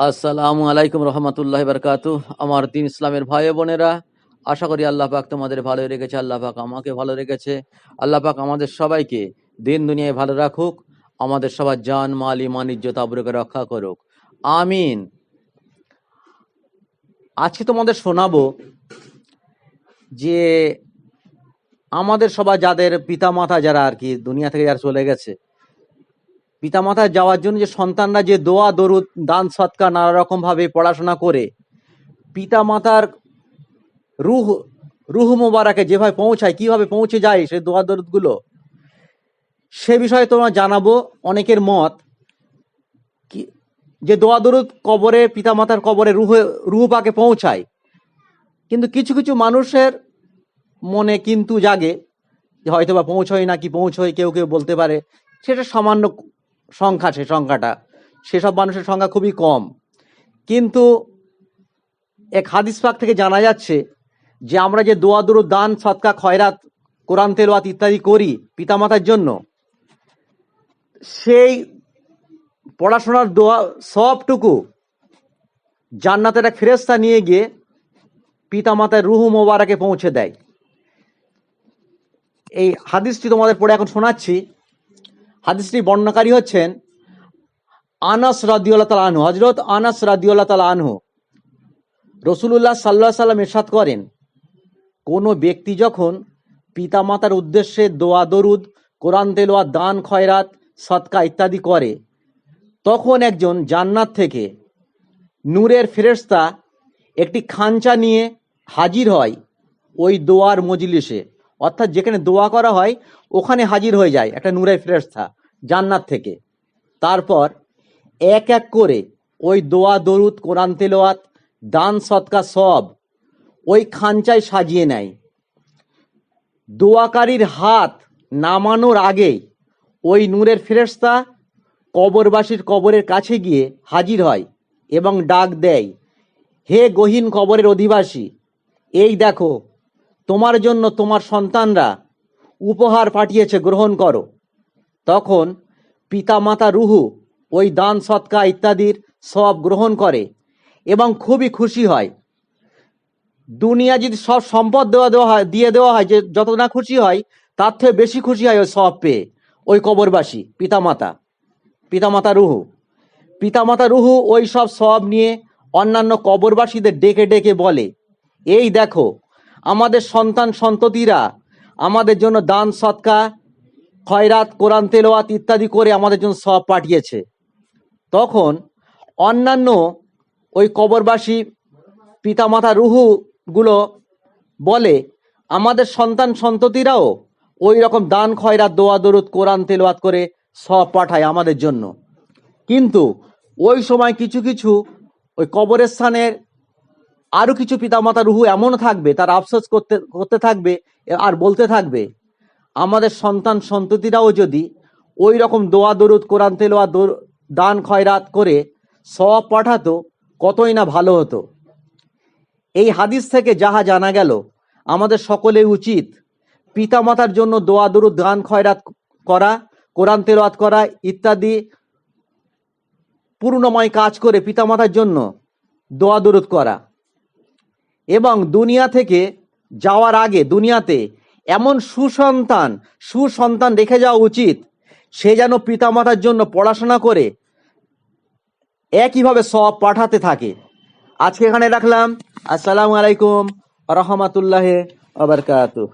আসসালামু আলাইকুম রহমতুল্লাহ বারকাতু। আমার দিন ইসলামের ভাই বোনেরা, আশা করি আল্লাহ পাক তোমাদের ভালো রেখেছে। আল্লাহ পাক আমাকে ভালো রেখেছে। আল্লাহ পাক আমাদের সবাইকে দিন দুনিয়ায় ভালো রাখুক, আমাদের সবার জান মাল ইমান ইজ্জত আবরুকে রক্ষা করুক, আমিন। আজকে তোমাদের শোনাবো যে আমাদের সবার যাদের পিতা মাতা যারা আর কি দুনিয়া থেকে যারা চলে গেছে, পিতামাতা যাওয়ার জন্য যে সন্তানরা যে দোয়া দরুদ দান সৎকা নানা রকম ভাবে পড়াশোনা করে পিতামাতার রুহ রুহ মোবারকে যেভাবে পৌঁছায়, কিভাবে পৌঁছে যায় সেই দোয়া দরুদ গুলো, সে বিষয়ে তোমার জানাবো। অনেকের মত কি যে দোয়া দরুদ কবরে, পিতামাতার কবরে রুহ পাকে পৌঁছায়, কিন্তু কিছু কিছু মানুষের মনে কিন্তু জাগে যে হয়তো বা পৌঁছয় না, কি পৌঁছয় কেউ কেউ বলতে পারে। সেটা সামান্য সংখ্যা, সে সংখ্যাটা, সেসব মানুষের সংখ্যা খুবই কম। কিন্তু এক হাদিস পাক থেকে জানা যাচ্ছে যে আমরা যে দোয়া দরুদ দান সৎকা খয়রাত কোরআন তেলাওয়াত ইত্যাদি করি পিতামাতার জন্য, সেই পড়াশোনার দোয়া সবটুকু জান্নাতের এক ফেরেশতা নিয়ে গিয়ে পিতামাতার রুহ মোবারকে পৌঁছে দেয়। এই হাদিসটি তোমাদের পড়ে এখন শোনাচ্ছি। হাদিসটি বর্ণনাকারী হচ্ছেন আনাস রাদিয়াল্লাহু তাআলা আনহু। হযরত আনাস রাদিয়াল্লাহু তাআলা আনহু রাসূলুল্লাহ সাল্লাল্লাহু আলাইহি ওয়াসাল্লাম ইরশাদ করেন, কোনো ব্যক্তি যখন পিতামাতার উদ্দেশ্যে দোয়া দরুদ, কোরআন তেলাওয়াত, দান খয়রাত, সদকা ইত্যাদি করে, তখন একজন জান্নাত থেকে নূরের ফেরেশতা একটি খাঞ্চা নিয়ে হাজির হয় ওই দোয়ার মজলিসে। অর্থাৎ যেখানে দোয়া করা হয় ওখানে হাজির হয়ে যায় একটা নূরের ফেরেশতা জান্নাত থেকে। তারপর এক এক করে ওই দোয়া দরুদ, কোরআন তেলাওয়াত, দান সদকা সব ওই খাঞ্চায় সাজিয়ে নেয়। দোয়াকারীর হাত নামানোর আগেই ওই নূরের ফেরেশতা কবরবাসীর কবরের কাছে গিয়ে হাজির হয় এবং ডাক দেয়, হে গহীন কবরের অধিবাসী, এই দেখো তোমার জন্য তোমার সন্তানরা উপহার পাঠিয়েছে, গ্রহণ করো। তখন পিতামাতা রুহু ওই দান সৎকা ইত্যাদির সব গ্রহণ করে এবং খুবই খুশি হয়। দুনিয়া যদি সব সম্পদ দিয়ে দেওয়া হয়, যে যত না খুশি হয় তার থেকে বেশি খুশি হয় ওই সব পেয়ে ওই কবরবাসী পিতামাতা রুহু ওই সব নিয়ে অন্যান্য কবরবাসীদের ডেকে ডেকে বলে, এই দেখো আমাদের সন্তান সন্ততিরা আমাদের জন্য দান সৎকা খয়রাত কোরআন তেলাওয়াত ইত্যাদি করে আমাদের জন্য সব পাঠিয়েছে। তখন অন্যান্য ওই কবরবাসী পিতামাতা রুহু গুলো বলে, আমাদের সন্তান সন্ততিরাও ওই রকম দান খয়রাত দোয়া দরুদ কোরআন তেলাওয়াত করে সব পাঠায় আমাদের জন্য। কিন্তু ওই সময় কিছু কিছু ওই কবরের স্থানের আরো কিছু পিতামাতা রুহু এমন থাকবে, তার আফসোস করতে থাকবে আর বলতে থাকবে, আমাদের সন্তান সন্ততিরাও যদি ওই রকম দোয়া দরুদ কোরআন তেলাওয়াত দান খয়রাত করে সব পাঠাতো কতই না ভালো হতো। এই হাদিস থেকে যাহা জানা গেল, আমাদের সকলের উচিত পিতামাতার জন্য দোয়া দরুদ দান খয়রাত করা, কোরআন তেলাওয়াত করা ইত্যাদি পূর্ণময় কাজ করে পিতামাতার জন্য দোয়া দরুদ করা, এবং দুনিয়া থেকে যাওয়ার আগে দুনিয়াতে এমন সুসন্তান রেখে যাওয়া উচিত, সে যেন পিতামাতার জন্য পড়াশোনা করে একইভাবে সব পাঠাতে থাকে। আজকে এখানে রাখলাম। আসসালামু আলাইকুম রহমতুল্লাহ বারাকাতুহু।